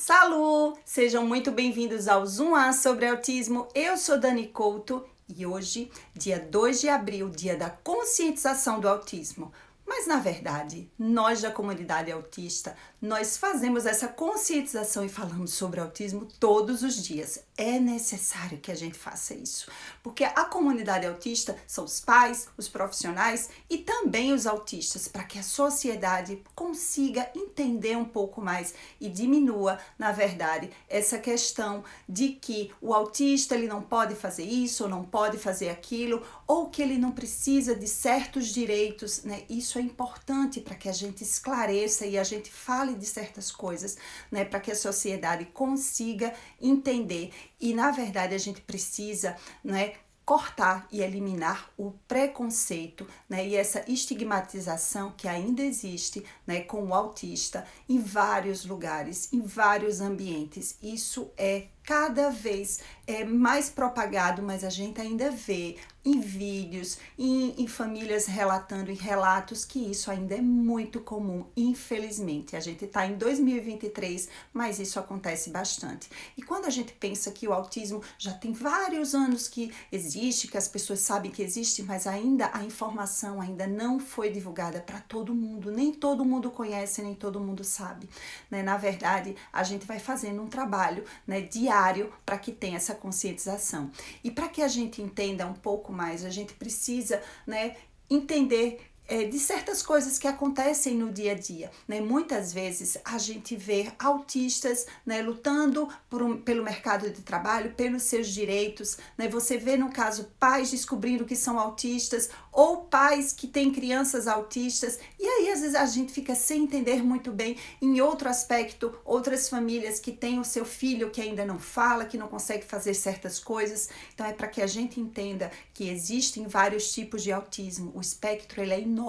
Salut! Sejam muito bem-vindos ao Zoom A sobre autismo. Eu sou Dani Couto e hoje, dia 2 de abril, dia da conscientização do autismo. Mas, na verdade, nós da comunidade autista, nós fazemos essa conscientização e falamos sobre autismo todos os dias. É necessário que a gente faça isso, porque a comunidade autista são os pais, os profissionais e também os autistas, para que a sociedade consiga entender um pouco mais e diminua, na verdade, essa questão de que o autista ele não pode fazer isso ou não pode fazer aquilo, ou que ele não precisa de certos direitos, né? Isso é importante para que a gente esclareça e a gente fale de certas coisas, né? Para que a sociedade consiga entender. E, na verdade, a gente precisa, né, cortar e eliminar o preconceito, né, e essa estigmatização que ainda existe, né, com o autista em vários lugares, em vários ambientes. Isso é cada vez mais propagado, mas a gente ainda vê em vídeos, em famílias relatando, em relatos, que isso ainda é muito comum, infelizmente. A gente está em 2023, mas isso acontece bastante. E quando a gente pensa que o autismo já tem vários anos que existe, que as pessoas sabem que existe, mas ainda a informação ainda não foi divulgada para todo mundo, nem todo mundo conhece, nem todo mundo sabe, né? Na verdade, a gente vai fazendo um trabalho, né, diário para que tenha essa conscientização. E para que a gente entenda um pouco mais, a gente precisa, né, entender de certas coisas que acontecem no dia a dia, né? Muitas vezes a gente vê autistas, né, lutando pelo mercado de trabalho, pelos seus direitos, né? Você vê, no caso, pais descobrindo que são autistas ou pais que têm crianças autistas, e aí às vezes a gente fica sem entender muito bem. Em outro aspecto, outras famílias que têm o seu filho que ainda não fala, que não consegue fazer certas coisas. Então é para que a gente entenda que existem vários tipos de autismo, o espectro ele é enorme,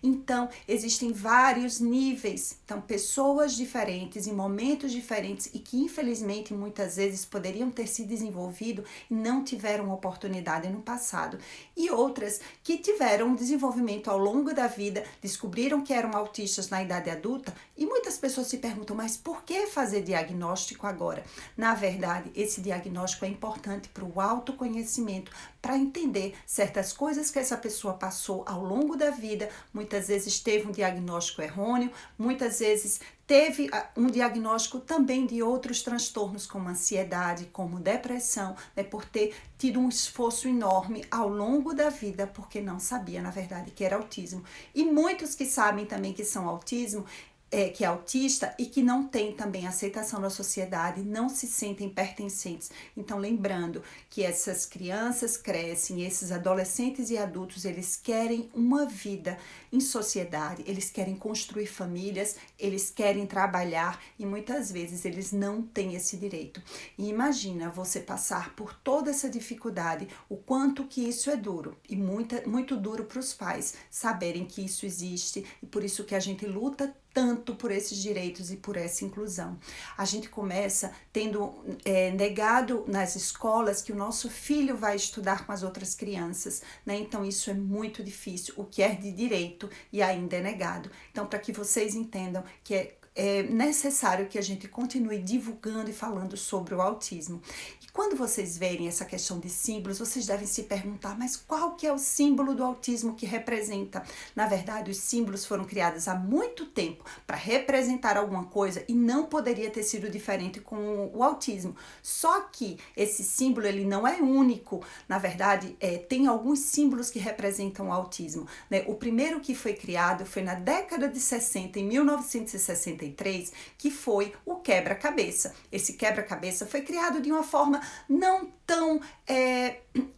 então existem vários níveis, então pessoas diferentes em momentos diferentes e que infelizmente muitas vezes poderiam ter se desenvolvido e não tiveram oportunidade no passado, e outras que tiveram um desenvolvimento ao longo da vida, descobriram que eram autistas na idade adulta, e muitas pessoas se perguntam, mas por que fazer diagnóstico agora? Na verdade, esse diagnóstico é importante para o autoconhecimento, para entender certas coisas que essa pessoa passou ao longo da vida. Muitas vezes teve um diagnóstico errôneo, muitas vezes teve um diagnóstico também de outros transtornos como ansiedade, como depressão, né, por ter tido um esforço enorme ao longo da vida, porque não sabia, na verdade, que era autismo. E muitos que sabem também que são autismo, que é autista e que não tem também aceitação da sociedade, não se sentem pertencentes. Então, lembrando que essas crianças crescem, esses adolescentes e adultos, eles querem uma vida em sociedade, eles querem construir famílias, eles querem trabalhar e muitas vezes eles não têm esse direito. E imagina você passar por toda essa dificuldade, o quanto que isso é duro e muito duro para os pais saberem que isso existe, e por isso que a gente luta tanto por esses direitos e por essa inclusão. A gente começa tendo negado nas escolas que o nosso filho vai estudar com as outras crianças, né? Então isso é muito difícil, o que é de direito e ainda é negado. Então, para que vocês entendam que é necessário que a gente continue divulgando e falando sobre o autismo. E quando vocês verem essa questão de símbolos, vocês devem se perguntar, mas qual que é o símbolo do autismo que representa? Na verdade, os símbolos foram criados há muito tempo para representar alguma coisa e não poderia ter sido diferente com o autismo. Só que esse símbolo ele não é único. Na verdade, tem alguns símbolos que representam o autismo, né? O primeiro que foi criado foi na década de 60, em 1963, que foi o quebra-cabeça. Esse quebra-cabeça foi criado de uma forma não tão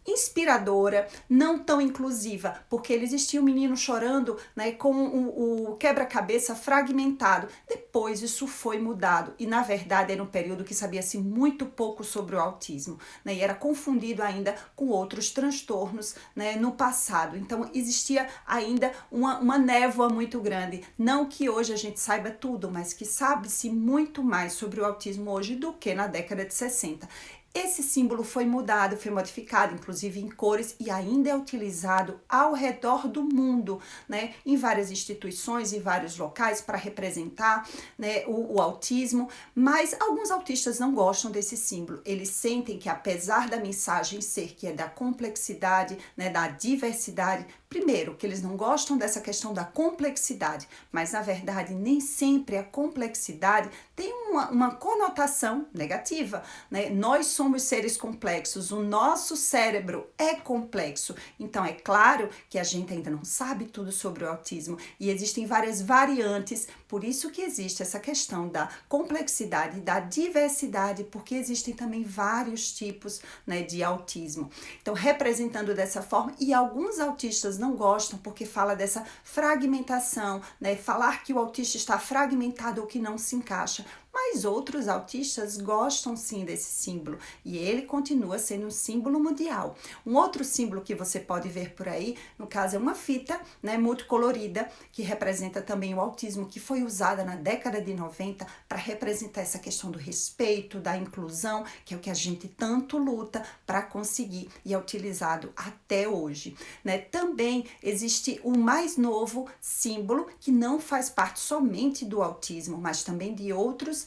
inspiradora, não tão inclusiva, porque ele existia um menino chorando, né, com o quebra-cabeça fragmentado. Depois isso foi mudado e na verdade era um período que sabia-se muito pouco sobre o autismo, né, e era confundido ainda com outros transtornos, né, no passado. Então existia ainda uma névoa muito grande. Não que hoje a gente saiba tudo, mas que sabe-se muito mais sobre o autismo hoje do que na década de 60. esse símbolo foi mudado, foi modificado, inclusive em cores, e ainda é utilizado ao redor do mundo, né, em várias instituições, em vários locais, para representar, né, o autismo, mas alguns autistas não gostam desse símbolo. Eles sentem que, apesar da mensagem ser que é da complexidade, né, da diversidade, primeiro, que eles não gostam dessa questão da complexidade, mas na verdade nem sempre a complexidade tem uma conotação negativa, né? Nós somos seres complexos, o nosso cérebro é complexo, então é claro que a gente ainda não sabe tudo sobre o autismo e existem várias variantes, por isso que existe essa questão da complexidade, da diversidade, porque existem também vários tipos, né, de autismo. Então, representando dessa forma, e alguns autistas não gostam porque fala dessa fragmentação, né, falar que o autista está fragmentado ou que não se encaixa. Mas outros autistas gostam sim desse símbolo e ele continua sendo um símbolo mundial. Um outro símbolo que você pode ver por aí, no caso é uma fita, né, multicolorida, que representa também o autismo, que foi usada na década de 90 para representar essa questão do respeito, da inclusão, que é o que a gente tanto luta para conseguir e é utilizado até hoje, né? Também existe o mais novo símbolo que não faz parte somente do autismo, mas também de outros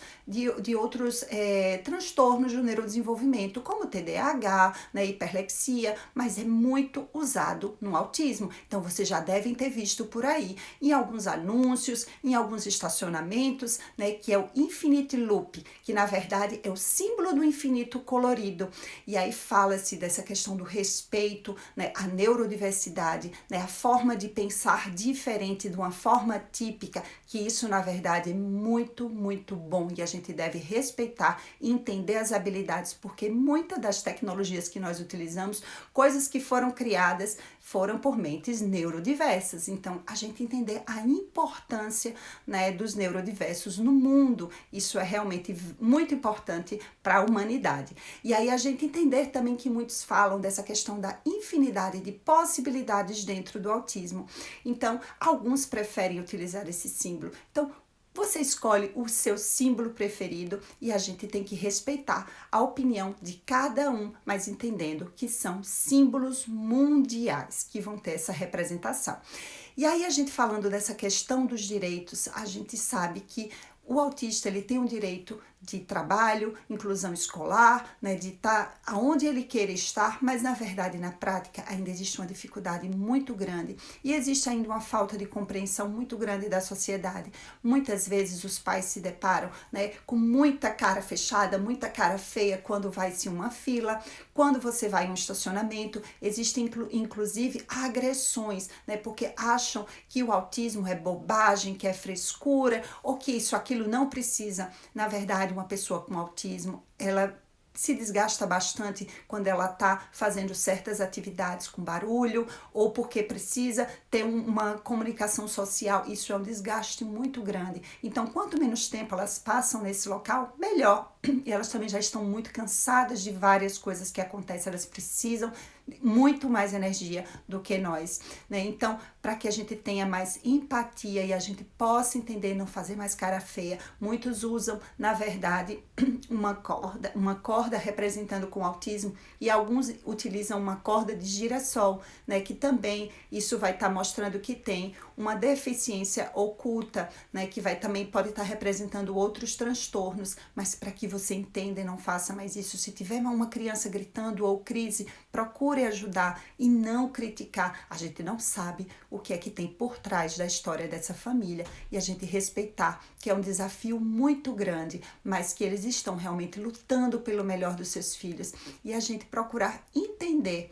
transtornos do neurodesenvolvimento, como TDAH, né, hiperlexia, mas é muito usado no autismo. Então, vocês já devem ter visto por aí, em alguns anúncios, em alguns estacionamentos, né, que é o Infinity Loop, que na verdade é o símbolo do infinito colorido. E aí fala-se dessa questão do respeito, né, a neurodiversidade, né, a forma de pensar diferente de uma forma típica, que isso na verdade é muito, muito bom e a gente deve respeitar e entender as habilidades, porque muitas das tecnologias que nós utilizamos, coisas que foram criadas, foram por mentes neurodiversas. Então, a gente entender a importância, né, dos neurodiversos no mundo, isso é realmente muito importante para a humanidade. E aí a gente entender também que muitos falam dessa questão da infinidade de possibilidades dentro do autismo. Então, alguns preferem utilizar esse símbolo. Então, você escolhe o seu símbolo preferido e a gente tem que respeitar a opinião de cada um, mas entendendo que são símbolos mundiais que vão ter essa representação. E aí a gente falando dessa questão dos direitos, a gente sabe que o autista ele tem um direito de trabalho, inclusão escolar, né, de estar aonde ele queira estar, mas na verdade, na prática, ainda existe uma dificuldade muito grande e existe ainda uma falta de compreensão muito grande da sociedade. Muitas vezes os pais se deparam, né, com muita cara fechada, muita cara feia quando vai-se uma fila, quando você vai em um estacionamento, existem inclusive agressões, né, porque acham que o autismo é bobagem, que é frescura, ou que isso, aquilo não precisa. Na verdade, uma pessoa com autismo, ela se desgasta bastante quando ela está fazendo certas atividades com barulho ou porque precisa ter uma comunicação social. Isso é um desgaste muito grande. Então, quanto menos tempo elas passam nesse local, melhor. E elas também já estão muito cansadas de várias coisas que acontecem. Elas precisam muito mais energia do que nós, né? Então, para que a gente tenha mais empatia e a gente possa entender e não fazer mais cara feia, muitos usam, na verdade, uma corda representando com autismo e alguns utilizam uma corda de girassol, né? Que também isso vai estar mostrando que tem uma deficiência oculta, né? Que pode estar representando outros transtornos, mas para que você entenda e não faça mais isso, se tiver uma criança gritando ou crise, procure ajudar e não criticar. A gente não sabe o que é que tem por trás da história dessa família e a gente respeitar que é um desafio muito grande, mas que eles estão realmente lutando pelo melhor dos seus filhos e a gente procurar entender.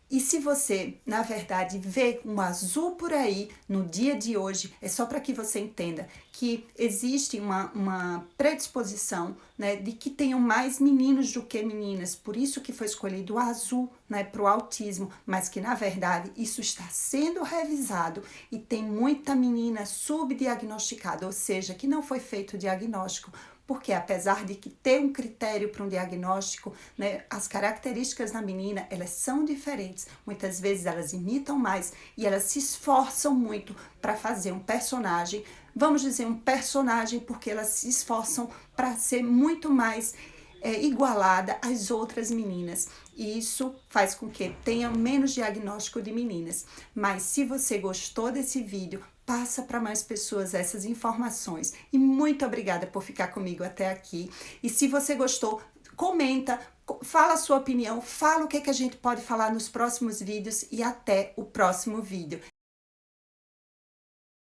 E se você, na verdade, vê um azul por aí no dia de hoje, é só para que você entenda que existe uma predisposição, né, de que tenham mais meninos do que meninas, por isso que foi escolhido o azul, né, para o autismo, mas que, na verdade, isso está sendo revisado e tem muita menina subdiagnosticada, ou seja, que não foi feito o diagnóstico, porque apesar de que ter um critério para um diagnóstico, né, as características da menina, elas são diferentes. Muitas vezes elas imitam mais e elas se esforçam muito para fazer um personagem, vamos dizer um personagem, porque elas se esforçam para ser muito mais igualada às outras meninas. E isso faz com que tenha menos diagnóstico de meninas. Mas se você gostou desse vídeo, passa para mais pessoas essas informações. E muito obrigada por ficar comigo até aqui. E se você gostou, comenta, fala a sua opinião, fala o que a gente pode falar nos próximos vídeos e até o próximo vídeo.